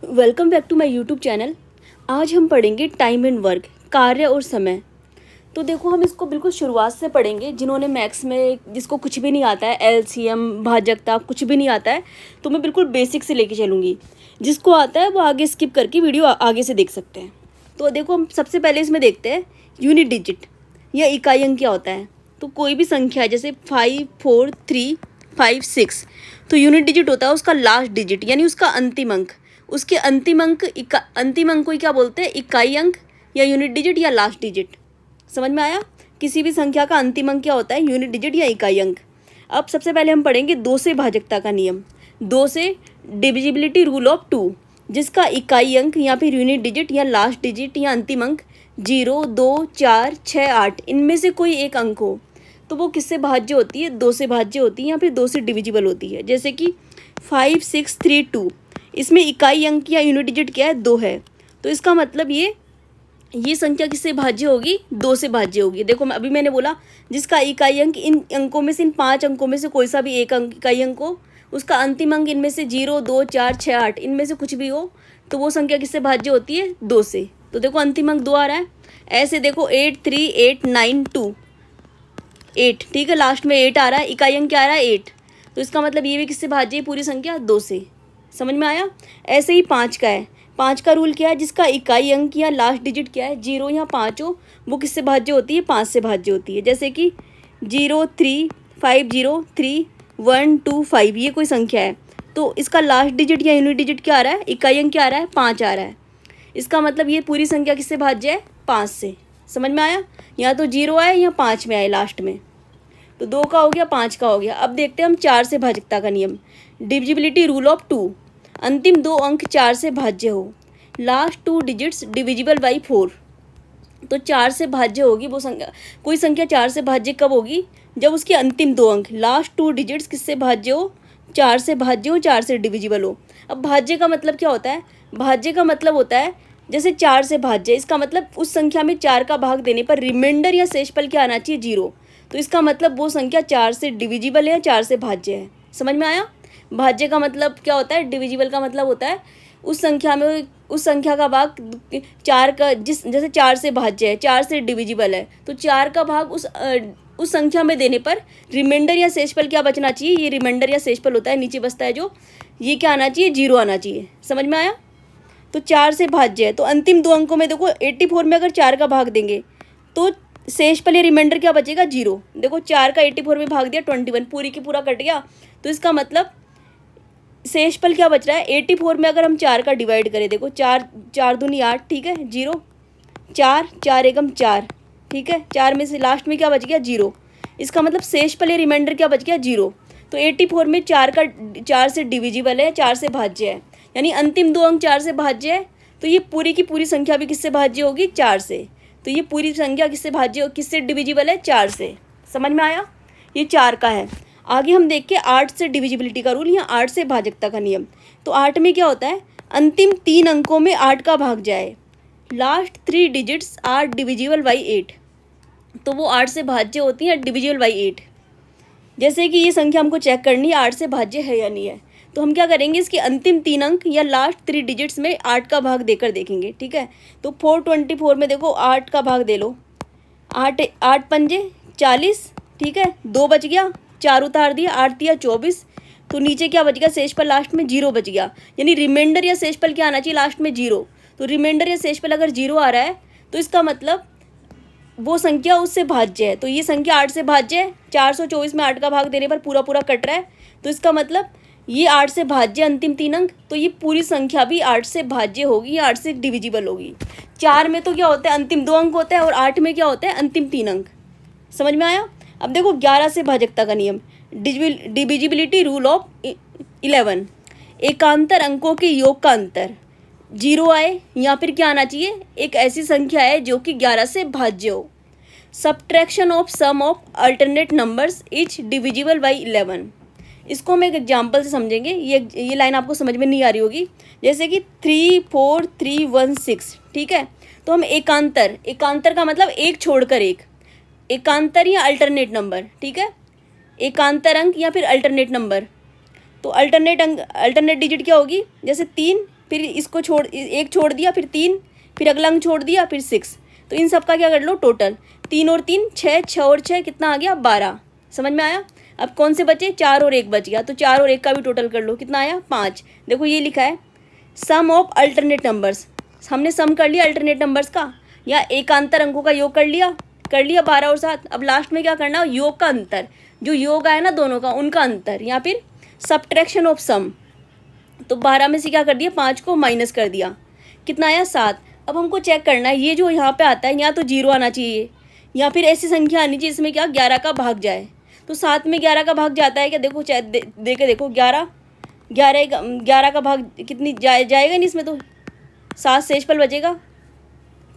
Welcome back to my YouTube channel. आज हम पढ़ेंगे टाइम एंड वर्क, कार्य और समय। तो देखो, हम इसको बिल्कुल शुरुआत से पढ़ेंगे। जिन्होंने मैथ्स में, जिसको कुछ भी नहीं आता है, एलसीएम भाजकता कुछ भी नहीं आता है, तो मैं बिल्कुल बेसिक से लेके चलूँगी। जिसको आता है वो आगे स्किप करके वीडियो आगे से देख सकते हैं। तो देखो, हम सबसे पहले इसमें देखते हैं यूनिट डिजिट या इकाई अंक क्या होता है। तो कोई भी संख्या है, जैसे 5, 4, 3, 5, 6, तो यूनिट डिजिट होता है उसका लास्ट डिजिट, यानी उसका अंतिम अंक। उसके अंतिम अंक अंतिम अंक को ही क्या बोलते हैं? इकाई अंक या यूनिट डिजिट या लास्ट डिजिट। समझ में आया? किसी भी संख्या का अंतिम अंक क्या होता है? यूनिट डिजिट या इकाई अंक। अब सबसे पहले हम पढ़ेंगे 2 से भाजकता का नियम, 2 से डिविजिबिलिटी रूल ऑफ 2, जिसका इकाई अंक या फिर यूनिट डिजिट या लास्ट डिजिट या अंतिम अंक 0, 2, 4, 6, 8 इनमें से कोई एक अंक हो, तो वो किससे भाज्य होती है? 2 से भाज्य होती है या फिर 2 से डिविजिबल होती है। जैसे कि 5, 6, 3, 2, इसमें इकाई अंक या यूनिट डिजिट क्या है? 2 है। तो इसका मतलब ये संख्या किससे भाज्य होगी? 2 से भाज्य होगी। देखो, अभी मैंने बोला जिसका इकाई अंक इन अंकों में से, इन 5 अंकों में से कोई सा भी एक अंक इकाई अंक हो, उसका अंतिम अंक इनमें से 0, 2, 4, 6, 8 इनमें से कुछ भी हो, तो वो संख्या किससे भाज्य होती है? 2 से। तो देखो, अंतिम अंक 2 आ रहा है। ऐसे देखो 8, 3, 8, 9, 2, 8, ठीक है, लास्ट में 8 आ रहा है, इकाई अंक क्या आ रहा है? 8। तो इसका मतलब ये भी किससे भाज्य है? पूरी संख्या 2 से। समझ में आया? ऐसे ही 5 का है। 5 का रूल क्या है? जिसका इकाई अंक या लास्ट डिजिट क्या है? 0 या 5 हो, वो किससे भाज्य होती है? 5 से भाज्य होती है। जैसे कि 0, 3, 5, 0, 3, 1, 2, 5 ये कोई संख्या है, तो इसका लास्ट डिजिट या यूनिट डिजिट क्या आ रहा है? इकाई अंक क्या आ रहा है? 5 आ रहा है। इसका मतलब ये पूरी संख्या किससे भाज्य है? 5 से। समझ में आया? या तो 0 आए या 5 में आए लास्ट में। तो 2 का हो गया, 5 का हो गया। अब देखते हैं हम 4 से भाजकता का नियम, डिविजिबिलिटी रूल ऑफ 2। अंतिम 2 अंक 4 से भाज्य हो, लास्ट 2 डिजिट्स डिविजिबल बाई 4। तो 4 से भाज्य होगी वो संख्या। कोई संख्या 4 से भाज्य कब होगी? जब उसके अंतिम 2 अंक, लास्ट 2 डिजिट्स किससे भाज्य हो? 4 से भाज्य हो, 4 से डिविजिबल हो। अब भाज्य का मतलब क्या होता है? भाज्य का मतलब होता है, जैसे 4 से भाज्य, इसका मतलब उस संख्या में 4 का भाग देने पर रिमाइंडर या शेषफल क्या आना चाहिए? 0। तो इसका मतलब वो संख्या 4 से डिविजिबल है, 4 से भाज्य है। समझ में आया? भाज्य का मतलब क्या होता है? डिविजिबल का मतलब होता है उस संख्या में, उस संख्या का भाग 4 का, जैसे 4 से भाज्य है, 4 से डिविजिबल है, तो 4 का भाग उस संख्या में देने पर रिमाइंडर या शेषफल क्या बचना चाहिए? ये रिमाइंडर या शेषफल होता है, नीचे बचता है जो, ये क्या आना चाहिए? 0 आना चाहिए। समझ में आया? तो 4 से भाज्य है, तो अंतिम 2 अंकों में देखो 84 में अगर 4 का भाग देंगे तो शेषफल या रिमाइंडर क्या बचेगा? 0। देखो, 4 का 84 में भाग दिया, 21, पूरी की पूरा कट गया। तो इसका मतलब शेषफल क्या बच रहा है? 84 में अगर हम 4 का डिवाइड करें, देखो 4, 4 दूनी 8, ठीक है, 0, 4, 4 एकम 4, ठीक है, 4 में से लास्ट में क्या बच गया? 0। इसका मतलब शेषफल या रिमाइंडर क्या बच गया? 0। तो 84 में 4 से डिविजिबल है, 4 से भाज्य है, यानी अंतिम 2 अंक 4 से भाज्य है। तो ये पूरी की पूरी संख्या भी किससे भाज्य होगी? 4 से। तो ये पूरी संख्या किससे भाज्य, किससे डिविजिबल है? 4 से। समझ में आया? ये 4 का है। आगे हम देख के 8 से डिविजिबिलिटी का रूल या 8 से भाजकता का नियम। तो 8 में क्या होता है? अंतिम 3 अंकों में 8 का भाग जाए, last 3 digits are divisible by 8, तो वो 8 से भाज्य होती है, डिविजिबल बाई 8। जैसे कि ये संख्या हमको चेक करनी है 8 से भाज्य है या नहीं है, तो हम क्या करेंगे? इसके अंतिम 3 अंक या लास्ट 3 डिजिट्स में 8 का भाग देकर देखेंगे, ठीक है। तो 424 में देखो 8 का भाग दे लो, 8 पंजे 40, ठीक है, 2 बच गया, 4 उतार दिया, 8 दिया 24, तो नीचे क्या बच गया? शेषफल लास्ट में 0 बच गया, यानी रिमाइंडर या शेषफल क्या आना चाहिए? लास्ट में 0। तो रिमाइंडर या शेषफल अगर 0 आ रहा है, तो इसका मतलब वो संख्या उससे भाज्य है। तो ये संख्या 8 से भाज्य है, 424 में 8 का भाग देने पर पूरा पूरा कट रहा है, तो इसका मतलब ये 8 से भाज्य अंतिम 3 अंक, तो ये पूरी संख्या भी 8 से भाज्य होगी, 8 से डिविजिबल होगी। 4 में तो क्या होता है? अंतिम 2 अंक होता है, और 8 में क्या होता है? अंतिम 3 अंक। समझ में आया? अब देखो 11 से भाजकता का नियम, डिविजिबिलिटी रूल ऑफ 11। एकांतर अंकों के योग का अंतर 0 आए, या फिर क्या आना चाहिए? एक ऐसी संख्या है जो कि 11 से भाज्य हो। Subtraction of sum of alternate numbers is divisible by 11। इसको हम एक एग्जाम्पल से समझेंगे। ये लाइन आपको समझ में नहीं आ रही होगी। जैसे कि 3, 4, 3, 1, 6, ठीक है, तो हम एकांतर का मतलब एक छोड़कर एक, एकांतर या अल्टरनेट नंबर, ठीक है, एकांतर अंक या फिर अल्टरनेट नंबर। तो अल्टरनेट डिजिट क्या होगी? जैसे 3, फिर इसको एक छोड़ दिया, फिर 3, फिर अगला अंक छोड़ दिया, फिर 6। तो इन सब का क्या कर लो टोटल, 3 और 3 6, 6 और 6 कितना आ गया 12। समझ में आया। अब कौन से बचे, 4 और 1 बच गया, तो 4 और 1 का भी टोटल कर लो, कितना आया 5। देखो ये लिखा है सम ऑफ अल्टरनेट नंबर्स, हमने सम कर लिया अल्टरनेट नंबर्स का, या एकांतर अंकों का योग कर लिया 12 और 7। अब लास्ट में क्या करना है, योग का अंतर, जो योग आया ना दोनों का उनका अंतर, या फिर सब्ट्रैक्शन ऑफ सम। तो 12 में से क्या कर दिया, 5 को माइनस कर दिया, कितना आया 7। अब हमको चेक करना है ये जो यहाँ पे आता है, या तो 0 आना चाहिए, या फिर ऐसी संख्या आनी चाहिए इसमें क्या 11 का भाग जाए। तो 7 में 11 का भाग जाता है क्या, देखो दे के देखो, 11 का भाग कितनी जाएगा नहीं इसमें, तो 7 शेषफल बचेगा।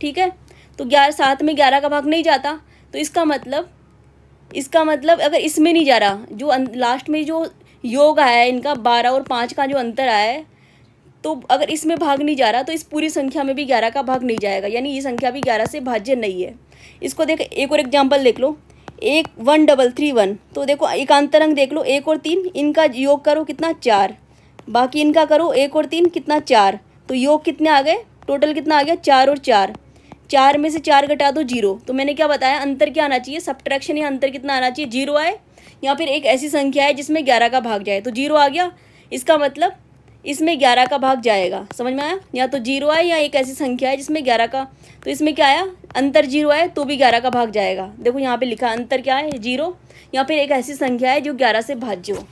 ठीक है, तो 7 में 11 का भाग नहीं जाता, तो इसका मतलब अगर इसमें नहीं जा रहा, जो लास्ट में जो योग आया है इनका 12 और 5 का जो अंतर आया है, तो अगर इसमें भाग नहीं जा रहा तो इस पूरी संख्या में भी 11 का भाग नहीं जाएगा, यानी ये संख्या भी 11 से भाज्य नहीं है। इसको देख, एक और एग्जाम्पल देख लो, 1331। तो देखो एकांतर अंक देख लो, 1 और 3 इनका योग करो कितना 4, बाकी इनका करो 1 और 3 कितना 4, तो योग कितने आ गए, टोटल कितना आ गया 4 और 4। 4 में से 4 घटा दो 0। तो मैंने क्या बताया, अंतर क्या आना चाहिए, सब्ट्रैक्शन या अंतर कितना आना चाहिए, 0 आए, या फिर एक ऐसी संख्या है जिसमें 11 का भाग जाए, तो 0 आ गया, इसका मतलब इसमें 11 का भाग जाएगा। समझ में आया, या तो 0 आए या एक ऐसी संख्या है जिसमें 11 का, तो इसमें क्या आया अंतर 0 आए तो भी 11 का भाग जाएगा। देखो यहाँ पे लिखा अंतर क्या है 0, या फिर एक ऐसी संख्या है जो 11 से भाज्य हो।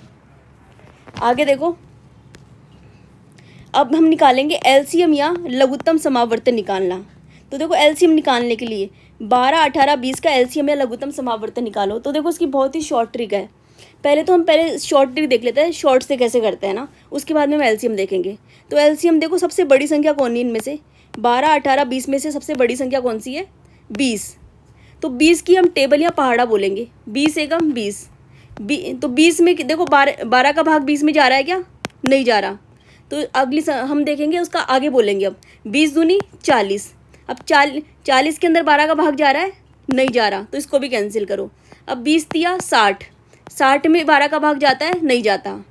आगे देखो, अब हम निकालेंगे एलसीएम या लघुत्तम समावर्तन निकालना। तो देखो एलसीएम निकालने के लिए 12, 18, 20 का एलसीएम या लघुत्तम समावर्तन निकालो। तो देखो उसकी बहुत ही शॉर्ट ट्रिक है। पहले शॉर्ट ट्रिक देख लेते हैं, शॉर्ट से कैसे करते हैं ना, उसके बाद में हम एलसीएम देखेंगे। तो एलसीएम देखो सबसे बड़ी संख्या कौन है इनमें से, 12, 18, 20 में से सबसे बड़ी संख्या कौन सी है 20। तो 20 की हम टेबल या पहाड़ा बोलेंगे, 20 एकम 20। तो 20 में देखो 12 का भाग 20 में जा रहा है क्या, नहीं जा रहा। तो अगली हम देखेंगे उसका आगे बोलेंगे। अब 20 दूनी 40, अब 40 के अंदर 12 का भाग जा रहा है, नहीं जा रहा, तो इसको भी कैंसिल करो। अब 20 दिया 60, 60 में 12 का भाग जाता है, नहीं जाता।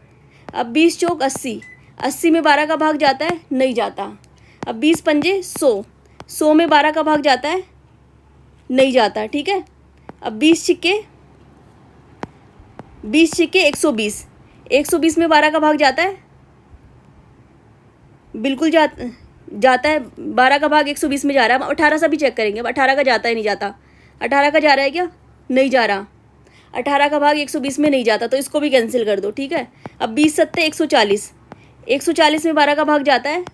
अब 20 चौक 80, 80 में 12 का भाग जाता है, नहीं जाता। अब 20 पंजे 100, 100 में 12 का भाग जाता है, नहीं जाता। ठीक है, अब 20 छिक्के 120, 120 में 12 का भाग जाता है, बिल्कुल जाता है। 12 का भाग 120 में जा रहा है। 18 से भी चेक करेंगे, अब 18 का जाता है नहीं जाता, 18 का जा रहा है क्या, नहीं जा रहा। 18 का भाग 120 में नहीं जाता, तो इसको भी कैंसिल कर दो। ठीक है, अब 20 सत्ते 140, 140 में 12 का भाग जाता है,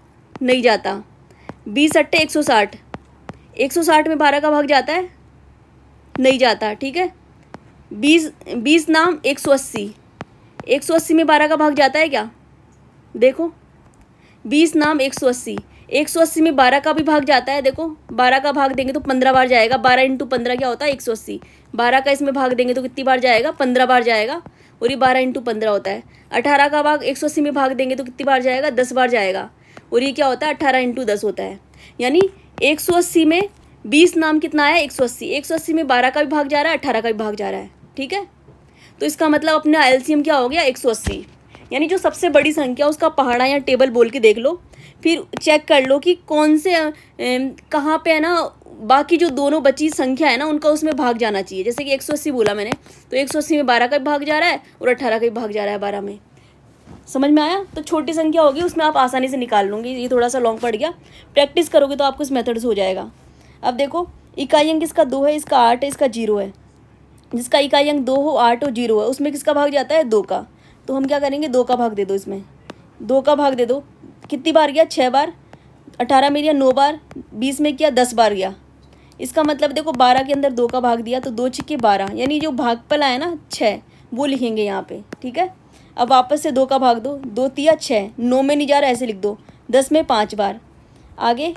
नहीं जाता। 20 अट्टे 160, 160 में 12 का भाग जाता है, नहीं जाता। ठीक है, 20 नाम 180, 180 में 12 का भाग जाता है क्या, देखो 20 नाम 180, 180 में 12 का भी भाग जाता है। देखो 12 का भाग देंगे तो 15 बार जाएगा, 12 इंटू 15 क्या होता है 180। 12 का इसमें भाग देंगे तो कितनी बार जाएगा, 15 बार जाएगा, और ये 12 इंटू 15 होता है। 18 का भाग 180 में भाग देंगे तो कितनी बार जाएगा, 10 बार जाएगा, और ये क्या होता है 18 इंटू 10 होता है। यानी 180 में 20 नाम कितना आया 180, 180 में 12 का भी भाग जा रहा है, 18 का भी भाग जा रहा है। ठीक है, तो इसका मतलब अपना एलसीएम क्या हो गया 180। यानी जो सबसे बड़ी संख्या उसका पहाड़ा या टेबल बोल के देख लो, फिर चेक कर लो कि कौन से कहाँ पे है ना, बाकी जो दोनों बची संख्या है ना उनका उसमें भाग जाना चाहिए। जैसे कि 180 बोला मैंने, तो 180 में 12 का भी भाग जा रहा है और 18 का भी भाग जा रहा है 12 में। समझ में आया। तो छोटी संख्या होगी उसमें आप आसानी से निकाल लूँगी, ये थोड़ा सा लॉन्ग पड़ गया, प्रैक्टिस करोगे तो आपको इस मेथड से हो जाएगा। अब देखो इकाई अंक इसका 2 है, इसका 8 है, इसका 0 है। जिसका इकाई अंक 2 हो, 8 हो, 0 है, उसमें किसका भाग जाता है 2 का। तो हम क्या करेंगे 2 का भाग दे दो, इसमें 2 का भाग दे दो। कितनी बार गया 6 बार, 18 में गया 9 बार, 20 में किया 10 बार गया। इसका मतलब देखो 12 के अंदर 2 का भाग दिया तो 2 छिक्के 12, यानी जो भागफल आया ना 6 वो लिखेंगे यहाँ पे। ठीक है, अब वापस से 2 का भाग दो, 2 तिया 6, 9 में नहीं जा रहा ऐसे लिख दो, 10 में 5 बार। आगे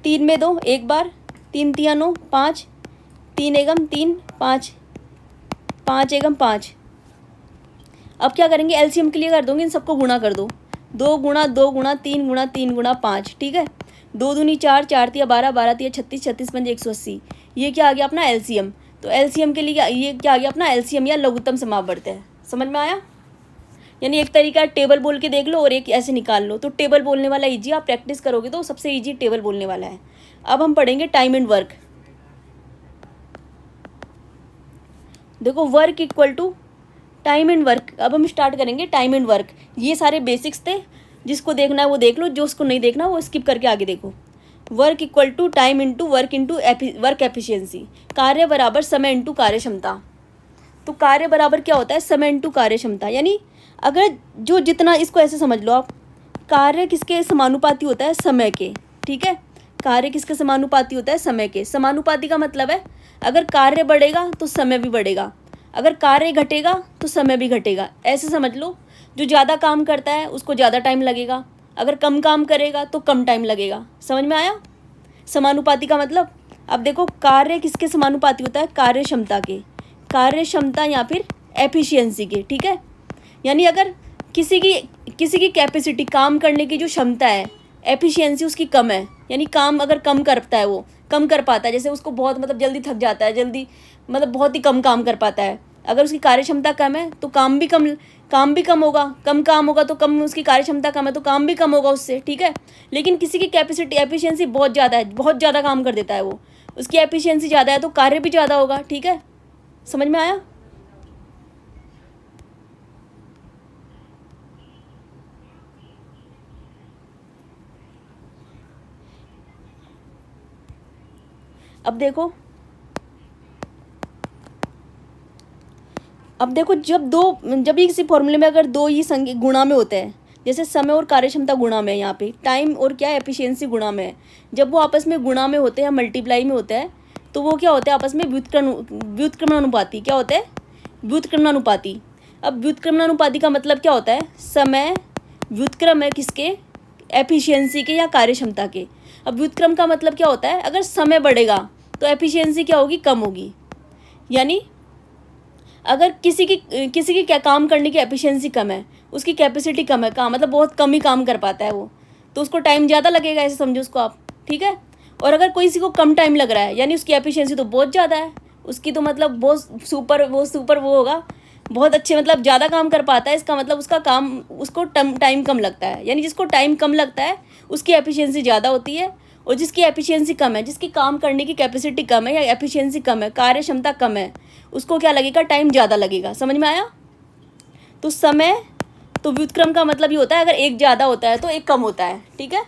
3 में 2 1 बार, 3 तिया 9 5, 3 एकम 3 5, 5 एकम 5। अब क्या करेंगे एलसीएम के लिए कर दोगे, इन सबको गुणा कर दो, 2 गुणा 2 गुणा 3 गुणा 3 गुणा 5। ठीक है, 2 दूनी 4, 4 तिया 12, 12 तिया 36, 36 पंजे 180। ये क्या आ गया अपना एलसीएम। तो एलसीएम के लिए ये क्या आ गया अपना एलसीएम या लघुत्तम समावर्त है। समझ में आया। यानी एक तरीका टेबल बोल के देख लो और एक ऐसे निकाल लो। तो टेबल बोलने वाला ईजी, आप प्रैक्टिस करोगे तो सबसे ईजी टेबल बोलने वाला है। अब हम पढ़ेंगे टाइम एंड वर्क। देखो work equal to time and work. अब हम स्टार्ट करेंगे टाइम एंड वर्क। ये सारे बेसिक्स थे, जिसको देखना है वो देख लो, जो उसको नहीं देखना वो स्किप करके आगे देखो। Work equal to time into work into work efficiency. कार्य बराबर समय इंटू कार्य क्षमता। तो कार्य बराबर क्या होता है, समय इंटू कार्य क्षमता। यानी अगर जो जितना, इसको ऐसे समझ लो आप, कार्य किसके समानुपाती होता है, समय के। ठीक है, कार्य किसके समानुपाती होता है, समय के। समानुपाती का मतलब है अगर कार्य बढ़ेगा तो समय भी बढ़ेगा, अगर कार्य घटेगा तो समय भी घटेगा। ऐसे समझ लो, जो ज़्यादा काम करता है उसको ज़्यादा टाइम लगेगा, अगर कम काम करेगा तो कम टाइम लगेगा। समझ में आया समानुपाती का मतलब। अब देखो कार्य किसके समानुपाती होता है, कार्य क्षमता के। कार्य क्षमता या फिर एफिशिएंसी के। ठीक है, यानी अगर किसी की कैपेसिटी, काम करने की जो क्षमता है, एफिशिएंसी उसकी कम है, यानी काम अगर कम करता है, वो कम कर पाता है, जैसे उसको बहुत मतलब जल्दी थक जाता है, जल्दी मतलब बहुत ही कम काम कर पाता है। अगर उसकी कार्य क्षमता कम है तो काम भी कम होगा, कम काम होगा तो कम, उसकी कार्य क्षमता कम है तो काम भी कम होगा उससे। ठीक है, लेकिन किसी की कैपेसिटी, एफिशिएंसी बहुत ज़्यादा है, बहुत ज़्यादा काम कर देता है वो, उसकी एफिशिएंसी ज़्यादा है तो कार्य भी ज़्यादा होगा। ठीक है, समझ में आया। अब देखो जब ये किसी फॉर्मूले में अगर दो ही संख्या गुणा में होते हैं, जैसे समय और कार्यक्षमता गुणा में है, यहाँ पे टाइम और क्या है, एफिशिएंसी गुणा में है। जब वो आपस में गुणा में होते हैं, मल्टीप्लाई में होते हैं, तो वो क्या होते हैं आपस में व्युत्क्रमानुपाती। क्या होता है, व्युत्क्रमानुपाती। अब व्युत्क्रमानुपाती का मतलब क्या होता है, समय व्युत्क्रम है किसके, एफिशिएंसी के या कार्यक्षमता के। अब व्युत्क्रम का मतलब क्या होता है, अगर समय बढ़ेगा तो एफिशिएंसी क्या होगी, कम होगी। यानी अगर किसी की क्या काम करने की एफिशिएंसी कम है, उसकी कैपेसिटी कम है, काम मतलब बहुत कम ही काम कर पाता है वो, तो उसको टाइम ज़्यादा लगेगा, ऐसे समझो उसको आप। ठीक है, और अगर किसी को कम टाइम लग रहा है, यानी उसकी एफिशिएंसी तो बहुत ज़्यादा है, उसकी तो मतलब बहुत सुपर वो होगा, बहुत अच्छे मतलब ज़्यादा काम कर पाता है, इसका मतलब उसका काम, उसको टाइम कम लगता है। यानी जिसको टाइम कम लगता है उसकी एफिशिएंसी ज़्यादा होती है, और जिसकी एफिशिएंसी कम है, जिसकी काम करने की कैपेसिटी कम है या एफिशिएंसी कम है, कार्य क्षमता कम है, उसको क्या लगेगा, टाइम ज़्यादा लगेगा। समझ में आया। तो समय, तो व्युत्क्रम का मतलब ये होता है अगर एक ज़्यादा होता है तो एक कम होता है। ठीक है,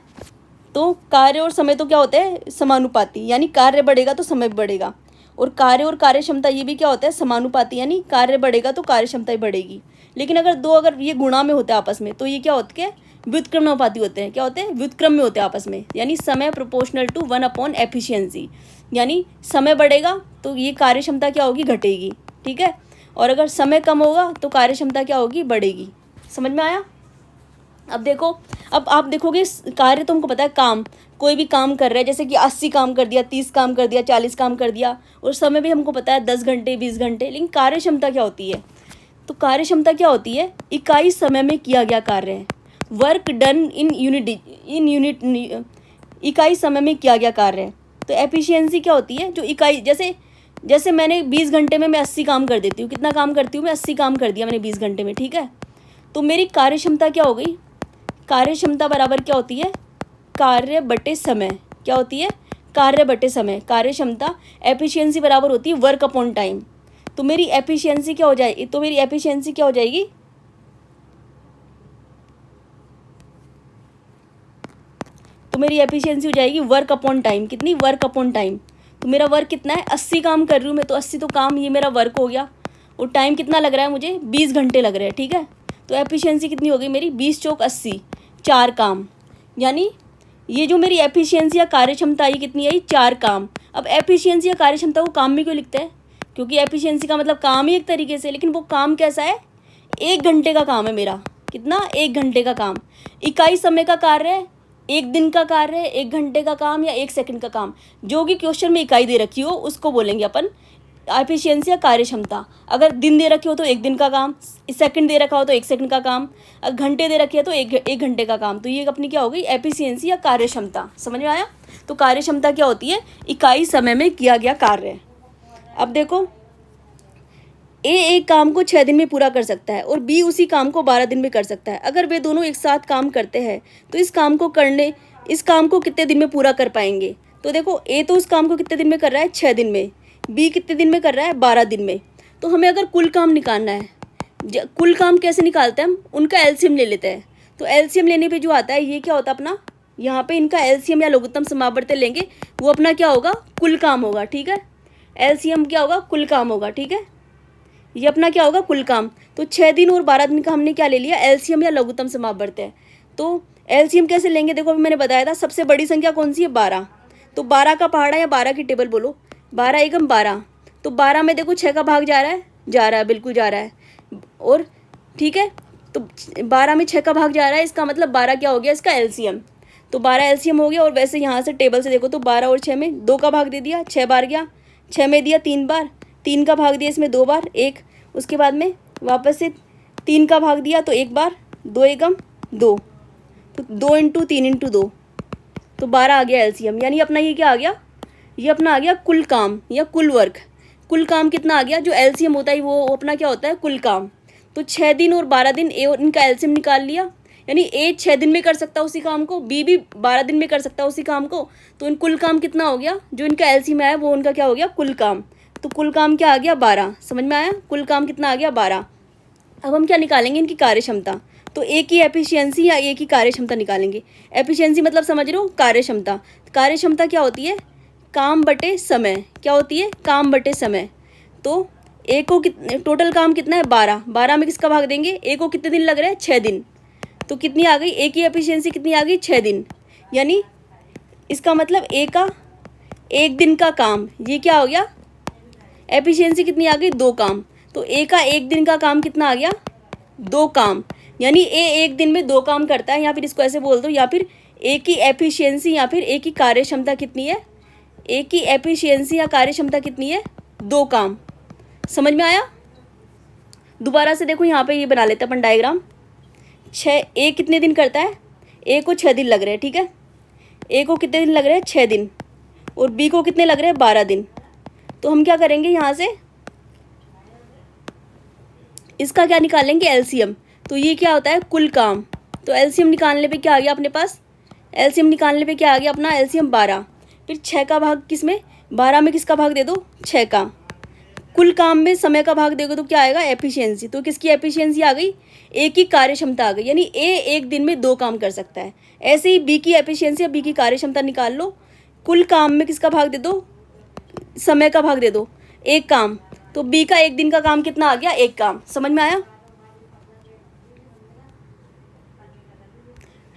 तो कार्य और समय तो क्या होते हैं, समानुपाती, यानी कार्य बढ़ेगा तो समय भी बढ़ेगा, और कार्य और कार्य क्षमता ये भी क्या होता है, समानुपाती, यानी कार्य बढ़ेगा तो कार्य क्षमता भी बढ़ेगी। लेकिन अगर ये गुणा में होते हैं आपस में, तो ये क्या होते हैं, व्युत्क्रमानुपाती होते हैं। क्या होते हैं, व्युत्क्रम में होते हैं आपस में, यानी समय प्रोपोर्शनल टू 1/एफिशिएंसी। यानी समय बढ़ेगा तो ये कार्य क्षमता क्या होगी, घटेगी। ठीक है, और अगर समय कम होगा तो कार्य क्षमता क्या होगी, बढ़ेगी। समझ में आया। अब देखो, अब आप देखोगे कार्य, तुमको पता है काम, कोई भी काम कर रहा है, जैसे कि 80 काम कर दिया, 30 काम कर दिया, 40 काम कर दिया, और समय भी हमको पता है 10 घंटे 20 घंटे। लेकिन कार्य क्षमता क्या होती है, तो कार्य क्षमता क्या होती है, इकाई समय में किया गया कार्य है। वर्क डन इन यूनिट, इकाई समय में किया गया कार्य है। तो एफिशिएंसी क्या होती है, जो इकाई, जैसे मैंने 20 घंटे में मैं 80 काम कर देती हूँ, कितना काम करती हूँ मैं, 80 काम कर दिया मैंने 20 घंटे में। ठीक है, तो मेरी कार्य क्षमता क्या हो गई, कार्य क्षमता बराबर क्या होती है, कार्य बटे समय। क्या होती है, कार्य बटे समय। कार्य क्षमता, एफिशिएंसी बराबर होती है वर्क अपॉन टाइम। तो मेरी एफिशिएंसी क्या हो जाएगी, हो जाएगी वर्क अपॉन टाइम। कितनी, वर्क अपॉन टाइम। तो मेरा वर्क कितना है, 80 काम कर रही हूँ मैं, तो 80 तो काम, ये मेरा वर्क हो गया, और टाइम कितना लग रहा है मुझे, 20 घंटे लग रहे हैं। ठीक है, तो एफिशिएंसी कितनी हो गई मेरी, 20 चौक 80, 4 काम। यानी ये जो मेरी एफिशिएंसी या कार्य क्षमता आई कितनी आई, 4 काम। अब एफिशिएंसी या कार्य क्षमता को काम में क्यों लिखते हैं, क्योंकि एफिशिएंसी का मतलब काम ही एक तरीके से, लेकिन वो काम कैसा है, 1 घंटे का काम है मेरा। कितना, 1 घंटे का काम। इकाई समय का कार्य है, 1 दिन का कार्य है, 1 घंटे का काम या 1 सेकंड का काम, जो कि क्वेश्चन में इकाई दे रखी हो उसको बोलेंगे अपन एफिशिएंसी या कार्य क्षमता। अगर दिन दे रखे हो तो 1 दिन का काम, सेकंड दे रखा हो तो 1 सेकंड का काम, अगर घंटे दे रखे हो तो एक घंटे का काम। तो ये अपनी क्या हो गई, एफिशिएंसी या कार्य क्षमता। समझ में आया। तो कार्य क्षमता क्या होती है, इकाई समय में किया गया कार्य। अब देखो ए एक काम को 6 दिन में पूरा कर सकता है और बी उसी काम को 12 दिन में कर सकता है। अगर वे दोनों एक साथ काम करते हैं तो इस काम को कितने दिन में पूरा कर पाएंगे? तो देखो ए तो उस काम को कितने दिन में कर रहा है? 6 दिन में। बी कितने दिन में कर रहा है? 12 दिन में। तो हमें अगर कुल काम निकालना है, कुल काम कैसे निकालते हैं हम? उनका एलसीएम ले लेते हैं। तो एलसीएम लेने पे जो आता है ये क्या होता है अपना, यहाँ पे इनका एलसीएम या लघुत्तम समावर्त लेंगे, वो अपना क्या होगा? कुल काम होगा। ठीक है, एलसीएम क्या होगा? कुल काम होगा। ठीक है, ये अपना क्या होगा? कुल काम। तो 6 दिन और 12 दिन का हमने क्या ले लिया? एलसीएम या लघुत्तम समावर्त है। तो एलसीएम कैसे लेंगे? देखो अभी मैंने बताया था सबसे बड़ी संख्या कौन सी है? 12। तो 12 का पहाड़ा या 12 की टेबल बोलो, 12 एकम 12। तो 12 में देखो 6 का भाग जा रहा है, बिल्कुल जा रहा है। और ठीक है, तो 12 में 6 का भाग जा रहा है, इसका मतलब 12 क्या हो गया? इसका एलसीएम। तो 12 एलसीएम हो गया। और वैसे यहाँ से टेबल से देखो तो 12 और 6 में 2 का भाग दे दिया, 6 बार गया। 6 में दिया 3 बार, 3 का भाग दिया इसमें 2 बार, 1। उसके बाद में वापस से 3 का भाग दिया तो 1 बार, 2 एकम 2। तो 2 इंटू 3 इंटू 2, तो 12 आ गया एलसीएम। यानी अपना ये क्या आ गया? ये अपना आ गया कुल काम या कुल वर्क। कुल काम कितना आ गया? जो एलसीएम होता है वो अपना क्या होता है? कुल काम। तो 6 दिन और 12 दिन ए और इनका एलसीएम निकाल लिया, यानी ए 6 दिन में कर सकता है उसी काम को, बी भी 12 दिन में कर सकता है उसी काम को। तो इन कुल काम कितना हो गया? जो इनका एलसीएम आया वो उनका क्या हो गया? कुल काम। तो कुल काम क्या आ गया? 12। समझ में आया? कुल काम कितना आ गया? 12। अब हम क्या निकालेंगे? इनकी कार्यक्षमता। तो ए की एफिशिएंसी या ए की कार्यक्षमता निकालेंगे। एफिशिएंसी मतलब समझ रहे हो? कार्यक्षमता। कार्यक्षमता क्या होती है? काम बटे समय। क्या होती है? काम बटे समय। तो ए को टोटल काम कितना है? 12। 12 में किसका भाग देंगे? ए को कितने दिन लग रहे हैं? 6 दिन। तो कितनी आ गई? ए की एफिशिएंसी कितनी आ गई? 6 दिन। यानी इसका मतलब ए का 1 दिन का काम, ये क्या हो गया? एफिशिएंसी कितनी आ गई? 2 काम। तो ए का 1 दिन का काम कितना आ गया? 2 काम। यानी ए 1 दिन में 2 काम करता है, या फिर इसको ऐसे बोल दो, या फिर ए की एफिशिएंसी या फिर ए की कार्यक्षमता कितनी है? ए की एफिशिएंसी या कार्यक्षमता कितनी है? 2 काम। समझ में आया? दोबारा से देखो यहाँ पे ये बना लेते हैं अपन डायग्राम। ए कितने दिन करता है? ए को 6 दिन लग रहे हैं। ठीक है, ए को कितने दिन लग रहे हैं? 6 दिन। और बी को कितने लग रहे हैं? 12 दिन। तो हम क्या करेंगे यहाँ से? इसका क्या निकालेंगे? एलसीएम। तो ये क्या होता है? कुल काम। तो एलसीएम निकालने पे क्या आ गया अपने पास? एलसीएम निकालने पे क्या आ गया अपना? एलसीएम 12। फिर 6 का भाग किस में? 12 में किसका भाग दे दो? 6 का। कुल काम में समय का भाग देगा तो क्या आएगा? एफिशिएंसी। तो किसकी एफिशिएंसी आ गई? ए की कार्यक्षमता आ गई, यानी ए 1 दिन में 2 काम कर सकता है। ऐसे ही बी की एफिशिएंसी या बी की कार्यक्षमता निकाल लो। कुल काम में किसका भाग दे दो? समय का भाग दे दो, 1 काम। तो बी का 1 दिन का काम कितना आ गया? 1 काम। समझ में आया?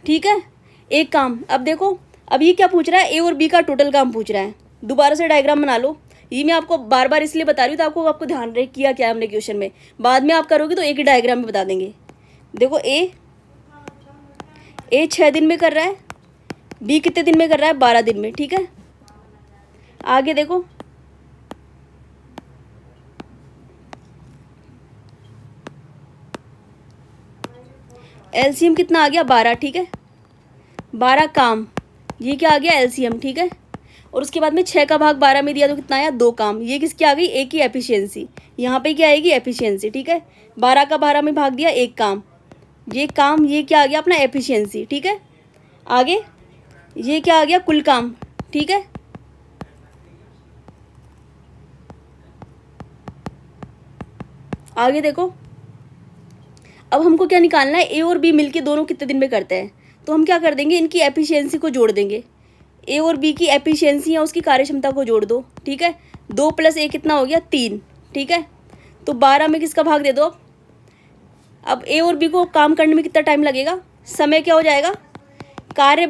ठीक है, 1 काम। अब देखो, अब ये क्या पूछ रहा है? ए और बी का टोटल काम पूछ रहा है। दोबारा से डायग्राम बना लो। ये मैं आपको बार बार इसलिए बता रही हूँ तो आपको ध्यान रहे किया क्या हमने क्वेश्चन में। बाद में आप करोगे तो एक ही डायग्राम में बता देंगे। देखो ए 6 दिन में कर रहा है, बी कितने दिन में कर रहा है? 12 दिन में। ठीक है, आगे देखो, एलसीएम कितना आ गया? 12। ठीक है, 12 काम, ये क्या आ गया? एलसीएम। ठीक है, और उसके बाद में 6 का भाग 12 में दिया तो कितना आया? 2 काम। ये किसकी आ गई? ए की एफिशिएंसी। यहाँ पे क्या आएगी? एफिशिएंसी। ठीक है, 12 का 12 में भाग दिया, 1 काम। ये काम, ये क्या आ गया अपना? एफिशिएंसी। ठीक है, आगे ये क्या आ गया? कुल काम। ठीक है, आगे देखो, अब हमको क्या निकालना है? ए और बी मिलके दोनों कितने दिन में करते हैं? तो हम क्या कर देंगे? इनकी एफिशिएंसी को जोड़ देंगे। ए और बी की एफिशिएंसी या उसकी कार्यक्षमता को जोड़ दो। ठीक है, 2 + ए कितना हो गया? 3। ठीक है, तो 12 में किसका भाग दे दो? अब ए और बी को काम करने में कितना टाइम लगेगा? समय क्या हो जाएगा? कार्य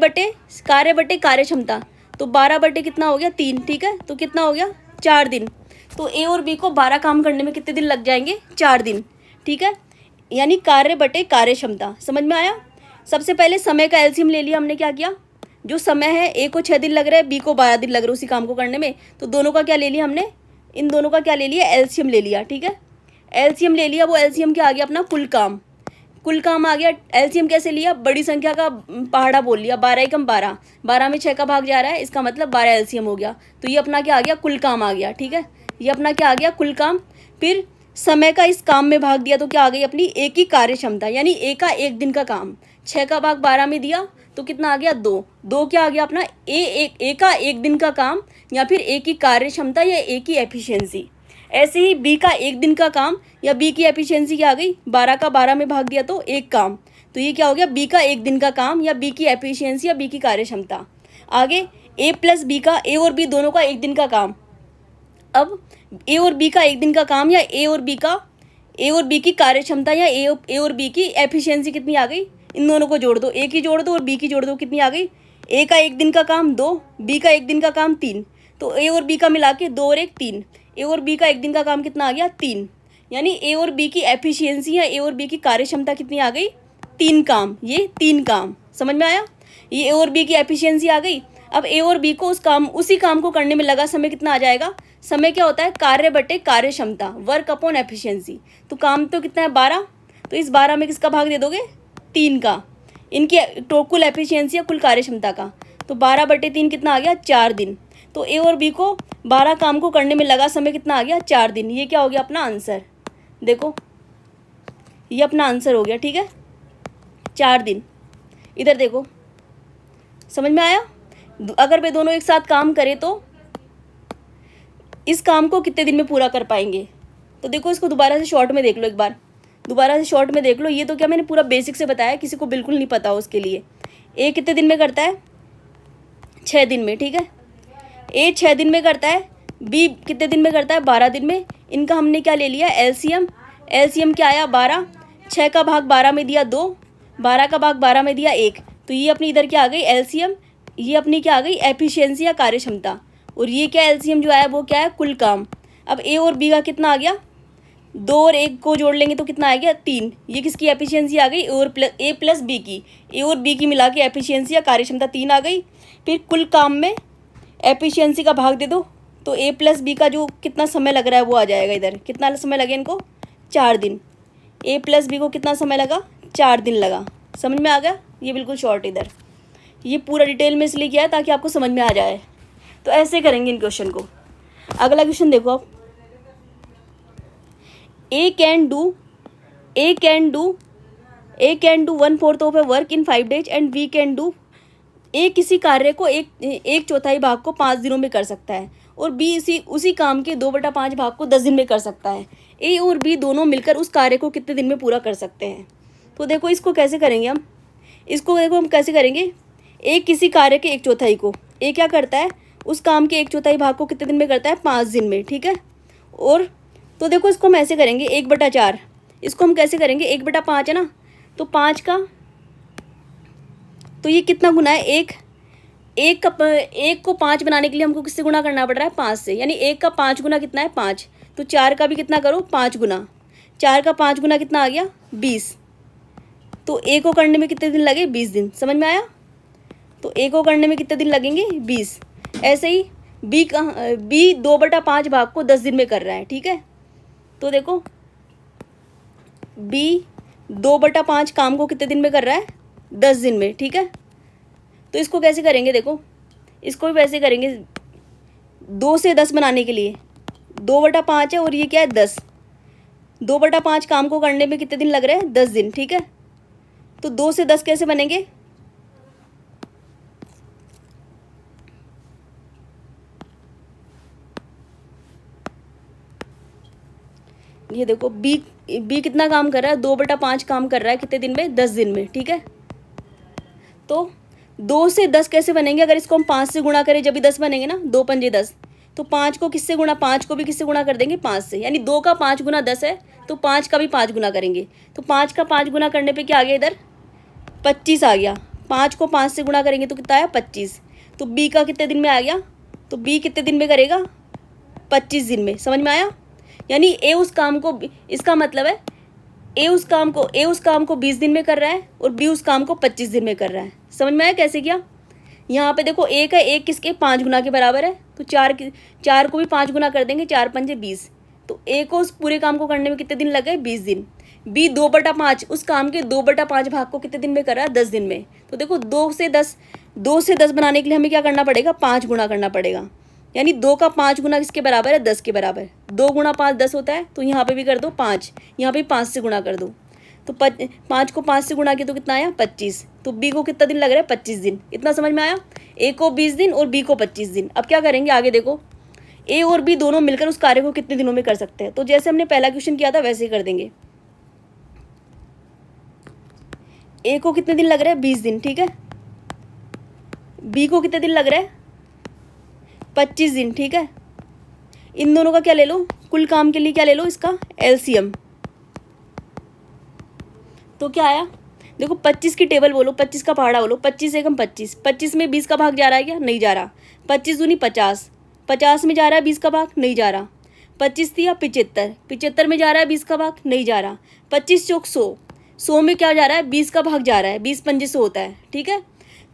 बटे कार्यक्षमता। तो 12 बटे कितना हो गया? 3। ठीक है, तो कितना हो गया? 4 दिन। तो ए और बी को 12 काम करने में कितने दिन लग जाएंगे? 4 दिन। ठीक है, यानी कार्य बटे कार्यक्षमता। समझ में आया? सबसे पहले समय का एलसीएम ले लिया हमने। क्या किया? जो समय है, ए को 6 दिन लग रहे हैं, बी को 12 दिन लग रहे हैं उसी काम को करने में, तो दोनों का क्या ले लिया हमने? इन दोनों का क्या ले लिया? एलसीएम ले लिया। ठीक है, एलसीएम ले लिया। वो एलसीएम क्या आ गया अपना? कुल काम। कुल काम आ गया। एलसीएम कैसे लिया? बड़ी संख्या का पहाड़ा बोल लिया, 12 एकम 12। 12 में 6 का भाग जा रहा है, इसका मतलब 12 एलसीएम हो गया। तो ये अपना क्या आ गया? कुल काम आ गया। ठीक है, ये अपना क्या आ गया? कुल काम। फिर समय का इस काम में भाग दिया तो क्या आ गई अपनी ए की कार्य क्षमता, यानी ए का एक दिन का काम। 6 का भाग 12 में दिया तो कितना आ गया 2। 2 क्या आ गया अपना ए का एक दिन का काम, या फिर ए की कार्य क्षमता या ए की एफिशिएंसी। ऐसे ही बी का एक दिन का काम या बी की एफिशिएंसी क्या आ गई, 12 का 12 में भाग दिया तो एक काम, तो ये क्या हो गया बी का एक दिन का काम या बी की एफिशिएंसी या बी की कार्य क्षमता। आगे ए प्लस बी का, ए और बी दोनों का एक दिन का काम। अब ए और बी का एक दिन का काम या ए और बी की कार्य क्षमता या ए और बी की एफिशिएंसी कितनी आ गई, इन दोनों को जोड़ दो, ए की जोड़ दो और बी की जोड़ दो, कितनी आ गई, ए का एक दिन का काम 2, बी का एक दिन का काम 3, तो ए और बी का मिला के 2 और 1 3, ए और बी का एक दिन का काम कितना आ गया 3, यानी ए और बी की एफिशिएंसी या ए और बी की कार्य क्षमता कितनी आ गई 3 काम। ये 3 काम समझ में आया, ये ए और बी की एफिशिएंसी आ गई। अब ए और बी को उसी काम को करने में लगा समय कितना आ जाएगा, समय क्या होता है कार्य बटे कार्य क्षमता, वर्क अपॉन एफिशिएंसी। तो काम तो कितना है 12, तो इस 12 में किसका भाग दे दोगे 3 का, इनकी कुल एफिशिएंसी या कुल कार्य क्षमता का, तो 12/3 कितना आ गया 4 दिन। तो ए और बी को 12 काम को करने में लगा समय कितना आ गया 4 दिन। ये क्या हो गया अपना आंसर, देखो ये अपना आंसर हो गया, ठीक है 4 दिन। इधर देखो समझ में आया, अगर वे दोनों एक साथ काम करें तो इस काम को कितने दिन में पूरा कर पाएंगे। तो देखो इसको दोबारा से शॉर्ट में देख लो, एक बार दोबारा से शॉर्ट में देख लो। ये तो क्या मैंने पूरा बेसिक से बताया, किसी को बिल्कुल नहीं पता हो उसके लिए। ए कितने दिन में करता है 6 दिन में, ठीक है ए 6 दिन में करता है, बी कितने दिन में करता है 12 दिन में। इनका हमने क्या ले लिया एलसीएम, एलसीएम क्या आया 12, 6 का भाग 12 में दिया 2, 12 का भाग 12 में दिया 1, तो ये अपनी इधर क्या आ गई एलसीएम, ये अपनी क्या आ गई एफिशिएंसी या कार्य क्षमता, और ये क्या एलसीएम जो आया वो क्या है कुल काम। अब ए और बी का कितना आ गया 2 और 1 को जोड़ लेंगे तो कितना आ गया 3, ये किसकी एफिशिएंसी आ गई ए प्लस बी की, ए और बी की मिला के एफिशिएंसी या कार्य क्षमता 3 आ गई। फिर कुल काम में एफिशिएंसी का भाग दे दो, तो ए प्लस बी का जो कितना समय लग रहा है वो आ जाएगा इधर, कितना समय लगे इनको 4 दिन, ए प्लस बी को कितना समय लगा 4 दिन लगा। समझ में आ गया, ये बिल्कुल शॉर्ट इधर, ये पूरा डिटेल में इसलिए किया है ताकि आपको समझ में आ जाए। तो ऐसे करेंगे इन क्वेश्चन को। अगला क्वेश्चन देखो आप, A can do 1/4 of A work in 5 days and we can do, A किसी कार्य को एक चौथाई भाग को 5 दिनों में कर सकता है और बी उसी काम के 2/5 भाग को 10 दिन में कर सकता है। ए और बी दोनों मिलकर उस कार्य को कितने दिन में पूरा कर सकते हैं। तो देखो इसको कैसे करेंगे हम, इसको देखो हम कैसे करेंगे, ए किसी कार्य के 1/4 को, ए क्या करता है उस काम के 1/4 भाग को कितने दिन में करता है 5 दिन में, ठीक है। और तो देखो इसको हम ऐसे करेंगे 1/4, इसको हम कैसे करेंगे 1/5 है ना, तो 5 का, तो ये कितना गुना है 1 को 5 बनाने के लिए हमको किससे गुना करना पड़ रहा है 5 से, यानी 1 का 5 गुना कितना है 5, तो 4 का भी कितना करो 5 गुना, 4 का 5 गुना कितना आ गया 20, तो ए को करने में कितने दिन लगे 20 दिन। समझ में आया, तो ए को करने में कितने दिन लगेंगे 20। ऐसे ही बी 2/5 भाग को 10 दिन में कर रहा है, ठीक है। तो देखो बी 2/5 काम को कितने दिन में कर रहा है 10 दिन में, ठीक है। तो इसको कैसे करेंगे, देखो इसको भी वैसे करेंगे, 2 से 10 बनाने के लिए 2/5 है और ये क्या है 10, 2/5 काम को करने में कितने दिन लग रहे हैं 10 दिन, ठीक है। तो 2 से 10 कैसे बनेंगे, ये देखो बी कितना काम कर रहा है 2/5 काम कर रहा है कितने दिन में 10 दिन में, ठीक है। तो 2 से 10 कैसे बनेंगे, अगर इसको हम 5 से गुणा करें जब भी 10 बनेंगे ना, 2 पंजे 10, तो 5 को किससे गुणा, 5 को भी किससे गुणा कर देंगे 5 से, यानी 2 का 5 गुना 10 है, तो 5 का भी 5 गुना करेंगे, तो 5 का 5 गुना करने पे क्या आ गया इधर 25 आ गया, 5 को 5 से गुणा करेंगे तो कितना आया 25, तो बी का कितने दिन में आ गया, तो बी कितने दिन में करेगा 25 दिन में। समझ में आया, यानी ए उस काम को, इसका मतलब है ए उस काम को 20 दिन में कर रहा है और बी उस काम को 25 दिन में कर रहा है। समझ में आया कैसे किया, यहाँ पे देखो ए का 1 किसके 5 गुना के बराबर है, तो 4 को भी 5 गुना कर देंगे, 4 पंजे 20, तो ए को उस पूरे काम को करने में कितने दिन लगे 20 दिन। बी 2/5 उस काम के 2/5 भाग को कितने दिन में कर रहा है 10 दिन में। तो देखो 2 से 10 बनाने के लिए हमें क्या करना पड़ेगा 5 गुना करना पड़ेगा, यानी 2 का 5 गुना किसके बराबर है, 10 के बराबर। 2 गुणा 5 10 होता है, तो यहाँ पे भी कर दो 5, यहाँ पे 5 से गुणा कर दो। तो 5 को 5 से गुणा किया तो कितना आया, 25। तो बी को कितना दिन लग रहा है, 25 दिन। इतना समझ में आया। ए को 20 दिन और बी को 25 दिन। अब क्या करेंगे आगे देखो, ए और बी दोनों मिलकर उस कार्य को कितने दिनों में कर सकते हैं। तो जैसे हमने पहला क्वेश्चन किया था वैसे ही कर देंगे। ए को कितने दिन लग रहा है, 20 दिन, ठीक है। बी को कितने दिन लग रहा है, 25 दिन, ठीक है। इन दोनों का क्या ले लो, कुल काम के लिए क्या ले लो, इसका एलसीएम। तो क्या आया, देखो 25 की टेबल बोलो, 25 का पहाड़ा बोलो, 25 एकम 25, 25 में 20 का भाग जा रहा है क्या, नहीं जा रहा। 25 दूनी 50, 50 में जा रहा है 20 का भाग, नहीं जा रहा। 25 दिया 75, 75 में जा रहा है 20 का भाग, नहीं जा रहा। 25 चौक 100, 100 में क्या जा रहा है, 20 का भाग जा रहा है, 20 पंजे 100 होता है, ठीक है।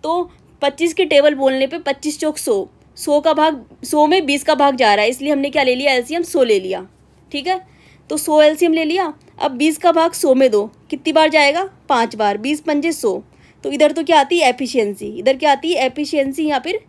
तो 25 की टेबल बोलने पे 25 चौक 100, 100 का भाग, 100 में 20 का भाग जा रहा है, इसलिए हमने क्या ले लिया, एलसीएम 100 ले लिया, ठीक है। तो 100 एलसीएम ले लिया। अब 20 का भाग 100 में दो, कितनी बार जाएगा, 5 बार, 20 पंजे 100। तो इधर तो क्या आती है, एफिशिएंसी। इधर क्या आती है, एफिशिएंसी, या फिर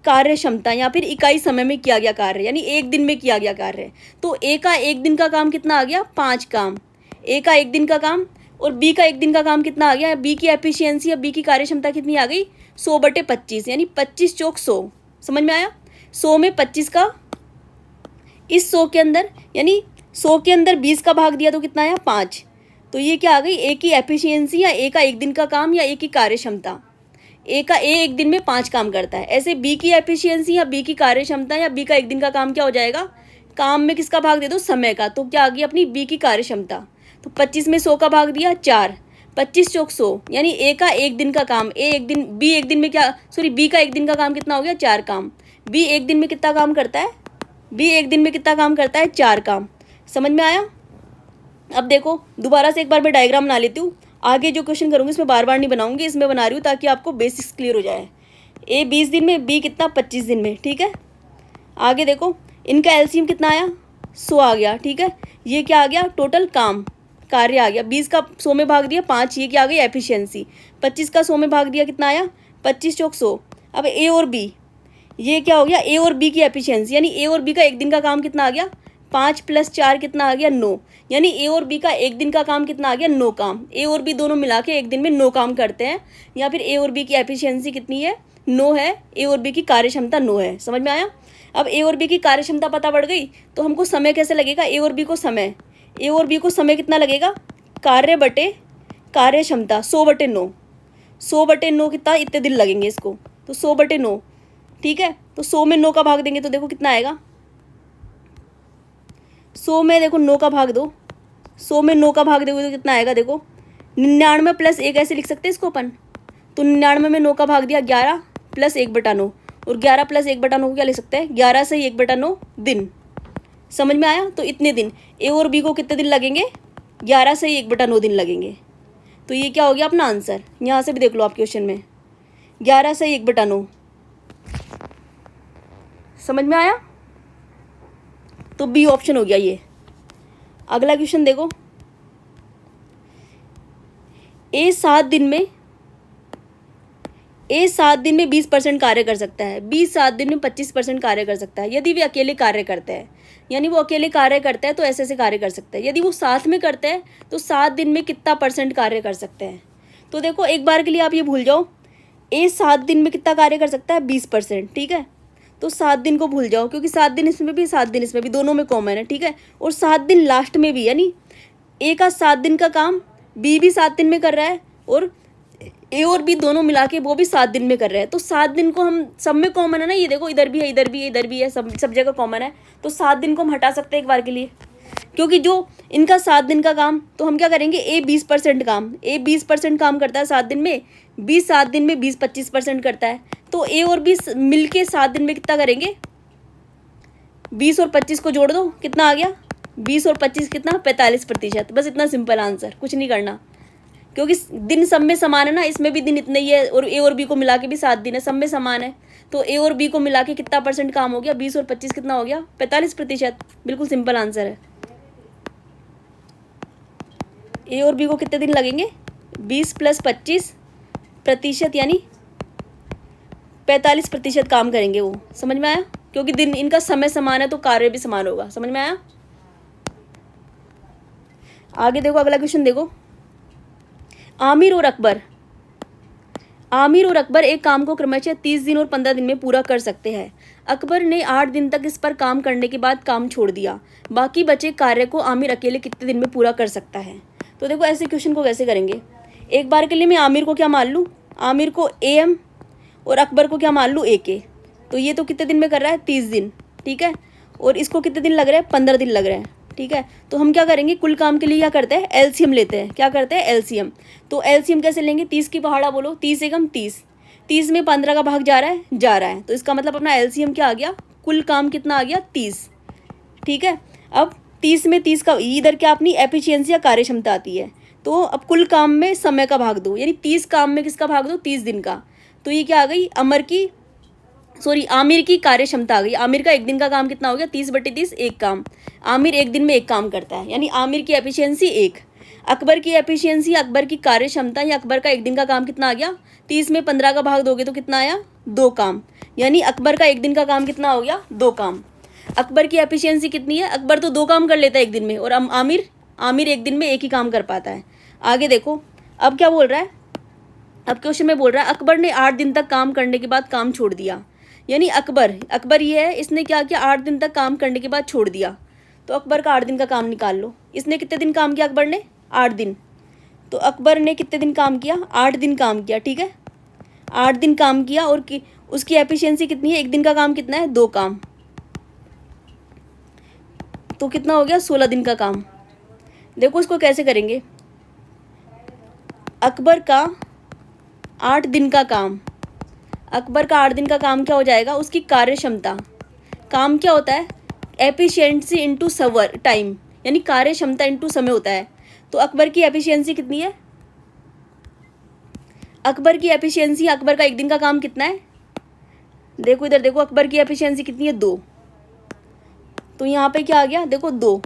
कार्य क्षमता, या फिर इकाई समय में किया गया कार्य, यानी एक दिन में किया गया कार्य। तो ए का एक दिन का काम कितना आ गया, 5 काम। ए का एक दिन का काम और बी का एक दिन का काम कितना आ गया, बी की एफिशिएंसी या बी की कार्य क्षमता कितनी आ गई, 100/25, यानी 25 चौक 100। समझ में आया। 100 में 25 का, इस 100 के अंदर, यानी 100 के अंदर 20 का भाग दिया तो कितना आया, 5। तो ये क्या आ गई, ए की एफिशिएंसी या ए का एक दिन का काम या ए की कार्य क्षमता। ए एक दिन में 5 काम करता है। ऐसे बी की एफिशिएंसी या बी की कार्य क्षमता या बी का एक दिन का काम क्या हो जाएगा, काम में किसका भाग दे दो, समय का। तो क्या आ गई अपनी बी की कार्य क्षमता। तो 25 में 100 का भाग दिया 4, 25 चौक 100, यानी ए का एक दिन का काम, बी एक दिन में क्या, सॉरी बी का एक दिन का काम कितना हो गया, 4 काम। बी एक दिन में कितना काम करता है, बी एक दिन में कितना काम करता है, 4 काम। समझ में आया। अब देखो दोबारा से एक बार मैं डायग्राम बना लेती हूँ। आगे जो क्वेश्चन करूँगी इसमें बार बार नहीं बनाऊंगी, इसमें बना रही हूँ ताकि आपको बेसिक्स क्लियर हो जाए। ए 20 दिन में, बी कितना 25 दिन में, ठीक है। आगे देखो इनका एलसीएम कितना आया, 100 आ गया, ठीक है। ये क्या आ गया, टोटल काम, कार्य आ गया। 20 का 100 में भाग दिया 5, ये क्या आ गई, एफिशिएंसी। 25 का 100 में भाग दिया कितना आया, 25 चौक 100। अब ए और बी, ये क्या हो गया, ए और बी की एफिशिएंसी, यानी ए और बी का एक दिन का काम कितना आ गया, 5 + 4 कितना आ गया, 9। यानी ए और बी का एक दिन का काम कितना आ गया, 9 काम। ए और बी दोनों मिला के एक दिन में 9 काम करते हैं, या फिर ए और बी की एफिशिएंसी कितनी है, 9 है। ए और बी की कार्य क्षमता 9 है। समझ में आया। अब ए और बी की कार्य क्षमता पता पड़ गई, तो हमको समय कैसे लगेगा, ए और बी को समय, ए और बी को समय कितना लगेगा, कार्य बटे कार्य क्षमता 100/9, 100/9 कितना, इतने दिन लगेंगे इसको। तो 100/9, ठीक है। तो 100 में 9 का भाग देंगे तो देखो कितना आएगा, 100 में देखो 9 का भाग दो, 100 में 9 का भाग दोगे तो कितना आएगा, देखो 99 + 1 ऐसे लिख सकते हैं इसको अपन। तो 99 में 9 का भाग दिया 11 + 1/9, और 11 + 1/9 को क्या लिख सकते हैं, 11 से 1/9 दिन। समझ में आया। तो इतने दिन ए और बी को कितने दिन लगेंगे, 11 से 1/9 दिन लगेंगे। तो ये क्या हो गया अपना आंसर। यहाँ से भी देख लो आप क्वेश्चन में, 11 से 1/9। समझ में आया। तो बी ऑप्शन हो गया ये। अगला क्वेश्चन देखो, ए 7 दिन में 20% कार्य कर सकता है, बी 7 दिन में 25% कार्य कर सकता है। यदि वे अकेले कार्य करते हैं, यानी वो अकेले कार्य करते हैं तो ऐसे ऐसे कार्य कर सकते हैं। यदि वो साथ में करते हैं तो 7 दिन में कितना % कार्य कर सकते हैं। तो देखो एक बार के लिए आप ये भूल जाओ, ए 7 दिन में कितना कार्य कर सकता है, 20%, ठीक है। तो 7 दिन को भूल जाओ, क्योंकि 7 दिन इसमें भी 7 दिन इसमें भी, दोनों में कॉमन है, ठीक है। और 7 दिन लास्ट में भी, यानी ए का 7 दिन का काम बी भी 7 दिन में कर रहा है, और ए और बी दोनों मिला के वो भी 7 दिन में कर रहे हैं। तो 7 दिन को हम सब में कॉमन है ना, ये देखो इधर भी है, इधर भी है, इधर भी है, सब जगह कॉमन है। तो 7 दिन को हम हटा सकते हैं एक बार के लिए, क्योंकि जो इनका 7 दिन का काम, तो हम क्या करेंगे, ए 20% काम, ए 20% काम करता है 7 दिन में, बी 7 दिन में 20-25% करता है। तो ए और बी मिलके 7 दिन में कितना करेंगे, 20 और 25 को जोड़ दो, कितना आ गया, 20 और 25 कितना, 45%। बस इतना सिंपल आंसर, कुछ नहीं करना, क्योंकि दिन सब में समान है ना, इसमें भी दिन इतने ही है, और ए और बी को मिला के भी 7 दिन है, सब में समान है। तो ए और बी को मिला के कितना % काम हो गया, 20 और 25 कितना हो गया, 45%। बिल्कुल सिंपल आंसर है। ए और बी को कितने दिन लगेंगे, 20 + 25%, यानी 45% काम करेंगे वो। समझ में आया। क्योंकि दिन इनका समय समान है तो कार्य भी समान होगा। समझ में आया? आगे देखो, अगला क्वेश्चन देखो। आमिर और अकबर एक काम को क्रमशः 30 दिन और 15 दिन में पूरा कर सकते हैं। अकबर ने 8 दिन तक इस पर काम करने के बाद काम छोड़ दिया। बाकी बचे कार्य को आमिर अकेले कितने दिन में पूरा कर सकता है? तो देखो ऐसे क्वेश्चन को कैसे करेंगे। एक बार के लिए मैं आमिर को क्या मान लूँ, आमिर को AM और अकबर को क्या मान लूँ AK। तो ये तो कितने दिन में कर रहा है, 30 दिन, ठीक है। और इसको कितने दिन लग रहे हैं, 15 दिन लग रहे हैं, ठीक है। तो हम क्या करेंगे, कुल काम के लिए क्या करते हैं, LCM लेते हैं। क्या करते हैं, LCM। तो LCM कैसे लेंगे, 30 की पहाड़ा बोलो, 30 एकम 30, 30 में 15 का भाग जा रहा है। तो इसका मतलब अपना LCM क्या आ गया, कुल काम कितना आ गया, 30, ठीक है। अब 30 में 30 का इधर क्या अपनी एफिशिएंसी या कार्य क्षमता आती है। तो अब कुल काम में समय का भाग दो, यानी 30 काम में किसका भाग दो, 30 दिन का। तो ये क्या आ गई, आमिर की कार्य क्षमता आ गई। आमिर का एक दिन का काम कितना हो गया, 30/30 एक काम। आमिर एक दिन में एक काम करता है, यानी आमिर की एफिशिएंसी 1। अकबर की एफिशिएंसी, अकबर की कार्य क्षमता या अकबर का एक दिन का काम कितना आ गया, 30 में 15 का भाग दोगे तो कितना आया, 2 काम। यानी अकबर का एक दिन का काम कितना हो गया, 2 काम। अकबर की एफिशिएंसी कितनी है, अकबर तो 2 काम कर लेता है एक दिन में, और आमिर एक दिन में एक ही काम कर पाता है। आगे देखो, अब क्या बोल रहा है, अब क्वेश्चन में बोल रहा है अकबर ने 8 दिन तक काम करने के बाद काम छोड़ दिया। यानी अकबर ये है, इसने क्या किया, 8 दिन तक काम करने के बाद छोड़ दिया। तो अकबर का 8 दिन का काम निकाल लो। इसने कितने दिन काम किया, अकबर ने 8 दिन। तो अकबर ने कितने दिन काम किया, 8 दिन काम किया, ठीक है। 8 दिन काम किया और उसकी एफिशिएंसी कितनी है, एक दिन का काम कितना है, 2 काम। तो कितना हो गया, 16 दिन का काम। देखो इसको कैसे करेंगे, अकबर का 8 दिन का काम, अकबर का 8 दिन का काम क्या हो जाएगा, उसकी कार्य क्षमता। काम क्या होता है, एफिशिएंसी इंटू सवर टाइम, यानी कार्य क्षमता इंटू समय होता है। तो अकबर की एफिशिएंसी कितनी है, अकबर की एफिशिएंसी, अकबर का एक दिन का काम कितना है, देखो इधर देखो, अकबर की एफिशिएंसी कितनी है, 2। तो यहाँ पे क्या आ गया, देखो 2,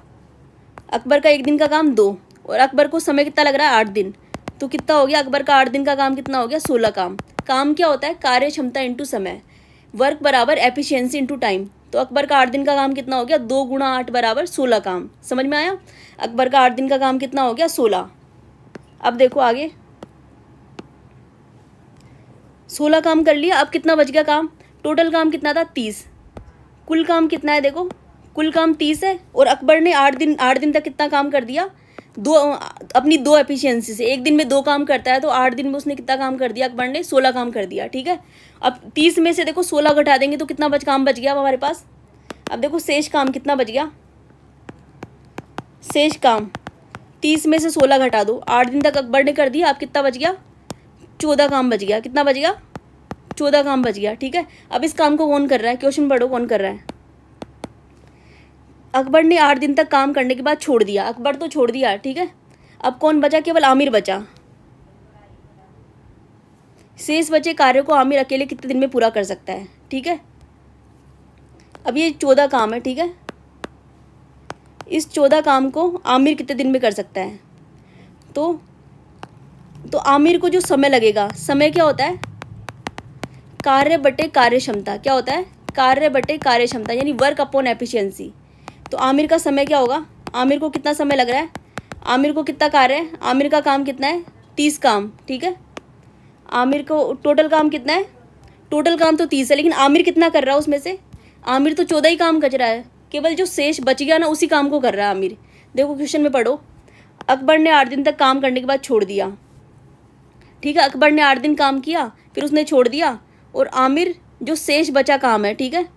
अकबर का एक दिन का काम 2, और अकबर को समय कितना लग रहा है, 8 दिन। तो कितना हो गया, अकबर का 8 दिन का काम कितना हो गया, 16 काम। काम क्या होता है, कार्य क्षमता इंटू समय, वर्क बराबर एफिशिएंसी इंटू टाइम। तो अकबर का 8 दिन का काम कितना हो गया, 2 × 8 = 16 काम। समझ में आया, अकबर का 8 दिन का काम कितना हो गया, 16। अब देखो आगे, 16 काम कर लिया, अब कितना बच गया काम, टोटल काम कितना था, 30। कुल काम कितना है, देखो कुल काम 30 है, और अकबर ने 8 दिन तक कितना काम कर दिया, अपनी 2 एफिशिएंसी से। एक दिन में 2 काम करता है, तो 8 दिन में उसने कितना काम कर दिया, अकबर ने 16 काम कर दिया, ठीक है। अब 30 में से देखो 16 घटा देंगे तो कितना काम बच गया अब हमारे पास। अब देखो शेष काम कितना बच गया, शेष काम 30 में से 16 घटा दो, 8 दिन तक अकबर ने कर दिया, अब कितना बच गया, 14 काम बच गया। कितना बच गया, 14 काम बच गया, ठीक है। अब इस काम को कौन कर रहा है, क्वेश्चन पढ़ो कौन कर रहा है। अकबर ने 8 दिन तक काम करने के बाद छोड़ दिया, अकबर तो छोड़ दिया, ठीक है। अब कौन बचा, केवल आमिर बचा। शेष बचे कार्य को आमिर अकेले कितने दिन में पूरा कर सकता है, ठीक है। अब ये 14 काम है, ठीक है। इस 14 काम को आमिर कितने दिन में कर सकता है, तो आमिर को जो समय लगेगा, समय क्या होता है, कार्य बटे कार्य क्षमता। क्या होता है, कार्य बटे कार्य क्षमता, यानी वर्क अपॉन एफिशिएंसी। तो आमिर का समय क्या होगा, आमिर को कितना समय लग रहा है, आमिर को कितना कार्य है, आमिर का काम कितना है, 30 काम, ठीक है। आमिर को टोटल काम कितना है, टोटल काम तो 30 है, लेकिन आमिर कितना कर रहा है उसमें से, आमिर तो 14 ही काम कर रहा है, केवल जो शेष बच गया ना उसी काम को कर रहा है आमिर। देखो क्वेश्चन में पढ़ो, अकबर ने 8 दिन तक काम करने के बाद छोड़ दिया, ठीक है। अकबर ने 8 दिन काम किया, फिर उसने छोड़ दिया, और आमिर जो शेष बचा काम है, ठीक है,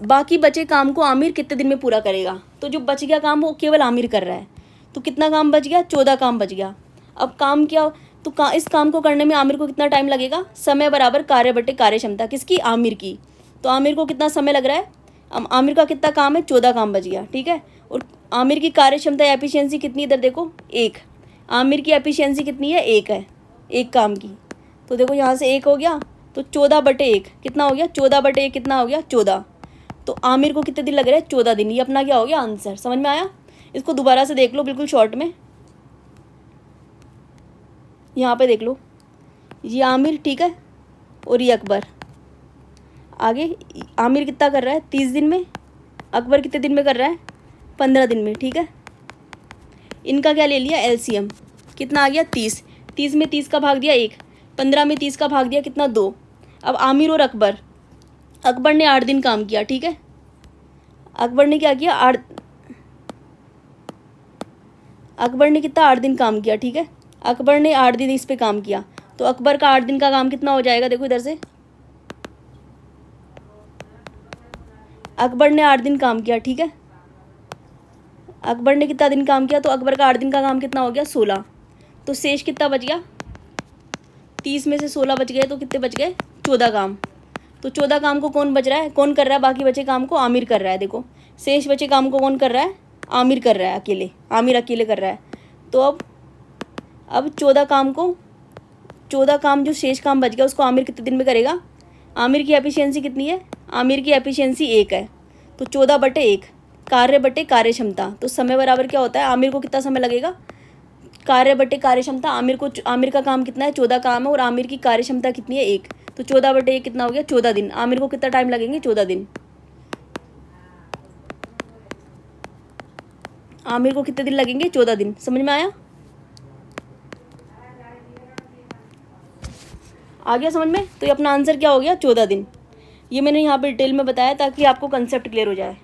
बाकी बचे काम को आमिर कितने दिन में पूरा करेगा। तो जो बच गया काम वो केवल आमिर कर रहा है, तो कितना काम बच गया, 14 काम बच गया। अब काम क्या, तो इस काम को करने में आमिर को कितना टाइम लगेगा, समय बराबर कार्य बटे कार्य क्षमता, किसकी, आमिर की। तो आमिर को कितना समय लग रहा है, आमिर का कितना काम है, 14 काम बच गया, ठीक है। और आमिर की कार्य क्षमता एफिशिएंसी कितनी, इधर देखो 1, आमिर की एफिशिएंसी कितनी है, 1 है, 1 काम की। तो देखो यहाँ से 1 हो गया, तो 14/1 कितना हो गया, 14/1 कितना हो गया, 14। तो आमिर को कितने दिन लग रहे हैं, 14 दिन। ये अपना क्या हो गया, आंसर। समझ में आया, इसको दोबारा से देख लो बिल्कुल शॉर्ट में। यहाँ पे देख लो, ये आमिर, ठीक है, और ये अकबर। आगे आमिर कितना कर रहा है 30 दिन में, अकबर कितने दिन में कर रहा है 15 दिन में, ठीक है। इनका क्या ले लिया एलसीएम, कितना आ गया 30, 30 में 30 का भाग दिया 1, 15 में 30 का भाग दिया कितना 2। अब आमिर और अकबर, अकबर ने 8 दिन काम किया, ठीक है। अकबर ने क्या किया अकबर ने कितना 8 दिन काम किया, ठीक है। अकबर ने 8 दिन इस पे काम किया, तो अकबर का 8 दिन का काम कितना हो जाएगा, देखो इधर से, अकबर ने 8 दिन काम किया, ठीक है। अकबर ने कितना दिन काम किया, तो अकबर का 8 दिन का काम कितना हो गया 16। तो शेष कितना बच गया, 30 में से 16 बच गए तो कितने बच गए 14 काम। तो 14 काम को कौन बच रहा है, कौन कर रहा है, बाकी बचे काम को आमिर कर रहा है। देखो शेष बचे काम को कौन कर रहा है, आमिर कर रहा है अकेले, आमिर अकेले कर रहा है। तो अब 14 काम जो शेष काम बच गया उसको आमिर कितने दिन में करेगा। आमिर की एफिशिएंसी कितनी है, आमिर की एफिशिएंसी 1 है, तो 14/1 कार्य बटे कार्य क्षमता। तो समय बराबर क्या होता है, आमिर को कितना समय लगेगा, कार्य बटे कार्य क्षमता। आमिर का काम कितना है 14 काम है, और आमिर की कार्य क्षमता कितनी है 1, तो 14/1 कितना हो गया 14 दिन। आमिर को कितना टाइम लगेंगे 14 दिन। आमिर को कितने दिन लगेंगे 14 दिन। समझ में आया, आ गया समझ में। तो ये अपना आंसर क्या हो गया 14 दिन। ये मैंने यहाँ पे डिटेल में बताया ताकि आपको कंसेप्ट क्लियर हो जाए।